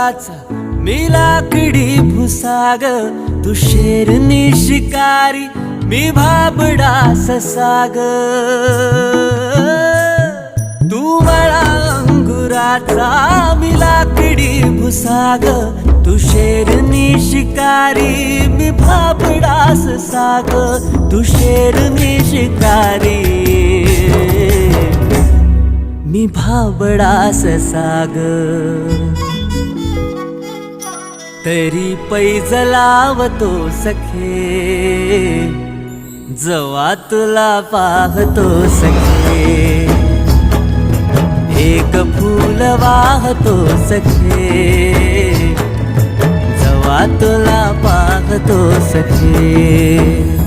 अंगुराचा मी लाकडी भुसाग, तू शेरनी शिकारी मी भाबडा ससाग. तू मला अंगुराचा मी लाकडी भुसाग, तू शेरनी शिकारी मी भाबडा ससाग. तू शेरनी शिकारी मी भाबडा ससाग. तरी पैज लावतो सखे, जवा तुला पाहतो सखे. एक फूल वाहतो सखे, जवा तुला पाहतो सखे.